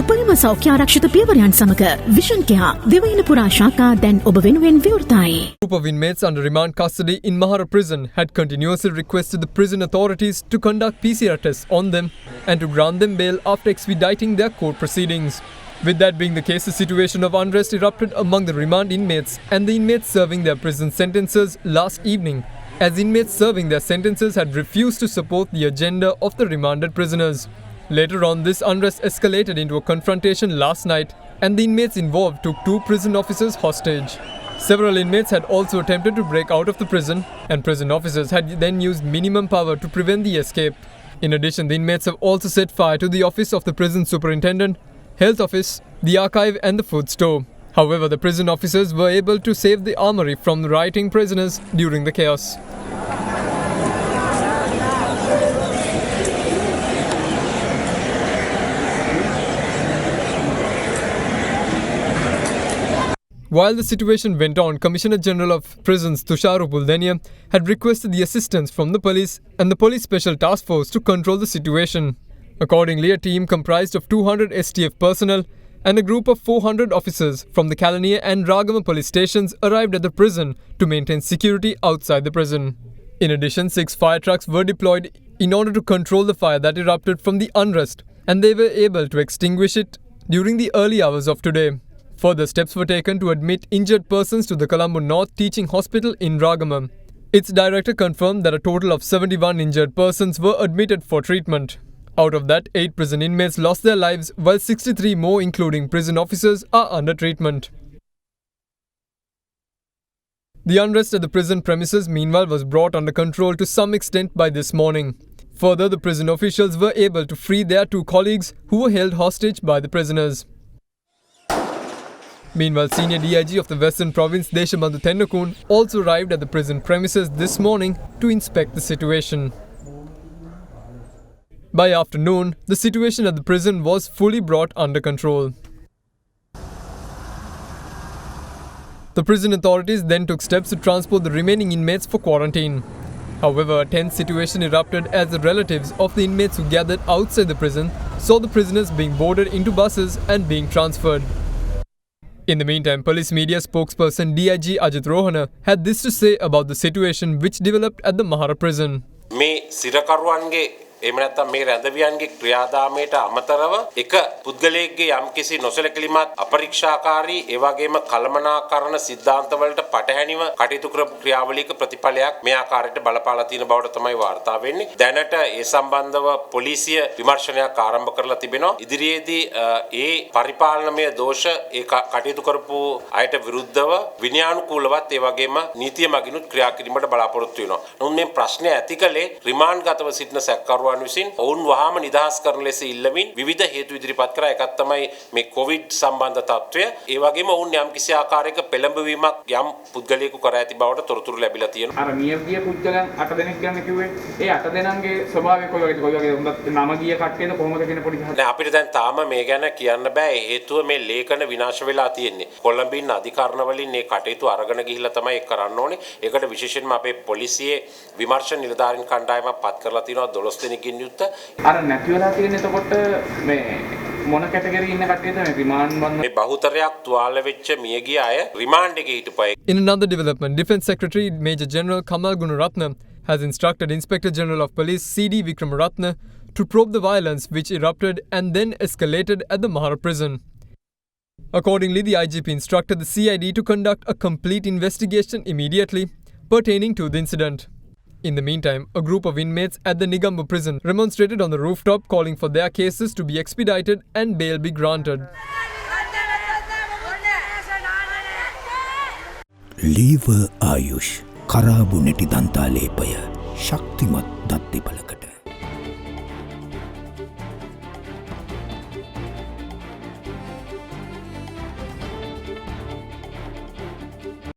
උපරිම සෞඛ්‍ය ආරක්ෂිත පියවරයන් සමග විෂන් කෙයා දෙවයින පුරා ශාඛා දැන් ඔබ වෙනුවෙන් විවෘතයි. A group of inmates under remand custody in Mahara Prison had continuously requested the prison authorities to conduct PCR tests on them and to grant them bail after expediting their court proceedings. With that being the case, the situation of unrest erupted among the remand inmates and the inmates serving their prison sentences last evening, as inmates serving their sentences had refused to support the agenda of the remanded prisoners. Later on, this unrest escalated into a confrontation last night, and the inmates involved took 2 prison officers hostage. Several inmates had also attempted to break out of the prison, and prison officers had then used minimum power to prevent the escape. In addition, the inmates have also set fire to the office of the prison superintendent, health office, the archive and the food store. However, the prison officers were able to save the armory from the rioting prisoners during the chaos. While the situation went on, Commissioner General of Prisons Tushar Upuldenia had requested the assistance from the police and the Police Special Task Force to control the situation. Accordingly, a team comprised of 200 STF personnel and a group of 400 officers from the Kalaniya and Ragama police stations arrived at the prison to maintain security outside the prison. In addition, 6 fire trucks were deployed in order to control the fire that erupted from the unrest, and they were able to extinguish it during the early hours of today. Further steps were taken to admit injured persons to the Colombo North Teaching Hospital in Ragama. Its director confirmed that a total of 71 injured persons were admitted for treatment. Out of that, 8 prison inmates lost their lives, while 63 more, including prison officers, are under treatment. The unrest at the prison premises, meanwhile, was brought under control to some extent by this morning. Further, the prison officials were able to free their 2 colleagues who were held hostage by the prisoners. Meanwhile, Senior DIG of the Western Province, Deshabandhu Tennakun, also arrived at the prison premises this morning to inspect the situation. By afternoon, the situation at the prison was fully brought under control. The prison authorities then took steps to transport the remaining inmates for quarantine. However, a tense situation erupted as the relatives of the inmates who gathered outside the prison saw the prisoners being boarded into buses and being transferred. In the meantime, police media spokesperson DIG Ajit Rohana had this to say about the situation which developed at the Mahara Prison. මේ සිරකරුවන්ගේ එහෙම නැත්නම් මේ රැඳවියන්ගේ ක්‍රියාදාමයට අමතරව එක පුද්ගලයෙක්ගේ යම්කිසි නොසලකලිමත් අපරීක්ෂාකාරී ඒ වගේම කළමනාකරණ සිද්ධාන්තවලට පටහැනිව කටයුතු කරපු ක්‍රියාවලියක ප්‍රතිඵලයක් මේ ආකාරයට බලපාලා තියෙන බවට තමයි වාර්තා වෙන්නේ. දැනට ඒ සම්බන්ධව පොලිසිය විමර්ශනයක් ආරම්භ කරලා තිබෙනවා. ඉදිරියේදී ඒ පරිපාලනමය දෝෂ ඒ කටයුතු කරපු අයට විරුද්ධව විනයානුකූලවත් ඒ වගේම නීතිය මගිනුත් ක්‍රියා කිරීමට බලාපොරොත්තු වෙනවා. නමුත් මේ ප්‍රශ්නේ ඇති කලේ රිමාන්ඩ් ගතව සිටින සැකකරුවන් විසින් ඔවුන් වහාම නිදහස් කරන ලෙස ඉල්ලමින් විවිධ හේතු ඉදිරිපත් කරා. එකක් තමයි මේ කොවිඩ් සම්බන්ධ තත්ත්වය. ඒ වගේම ඔවුන් යම් කිසි ආකාරයක පෙළඹවීමක් යම් පුද්ගලයෙකු කර ඇති බවට තොරතුරු ලැබිලා තියෙනවා. අර මියගිය පුද්ගලයන් 8 දෙනෙක් ගැන කිව්වේ ඒ 8 දෙනාගේ ස්වභාවය කොයි වගේ හොඳත් නම ගිය කට්ටියද කොහොමද කියන පොඩි නෑ අපිට දැන් තාම මේ ගැන කියන්න බෑ. හේතුව මේ ලේඛන විනාශ වෙලා තියෙන්නේ. කොළඹින් අධිකරණ වලින් මේ කටයුතු අරගෙන ගිහිල්ලා තමයි ඒක කරන්න ඕනේ. ඒකට විශේෂයෙන්ම අපේ පොලිසියේ විමර්ශන නිලධාරීන් කණ්ඩායමක් පත් කරලා තියෙනවා 12 දෙනෙක්ගෙන් යුක්ත. අර නැති වෙලා තියෙන එතකොට මේ මොන කැටගරි ඉන්න කට්ටියද මේ රිමාන්ඩ් වන්න මේ බහුතරයක් තුවාල වෙච්ච මියගිය අය රිමාන්ඩ් එකේ හිටපයි. In another development, Defence Secretary Major General Kamal Gunaratne has instructed Inspector General of Police C.D. Vikramaratne to probe the violence which erupted and then escalated at the Mahara Prison. Accordingly, the IGP instructed the CID to conduct a complete investigation immediately pertaining to the incident. In the meantime, a group of inmates at the Nigambu prison remonstrated on the rooftop, calling for their cases to be expedited and bail be granted. Lever Ayush Karabu Neti Danta Lepaya Shaktimat Datti Palakata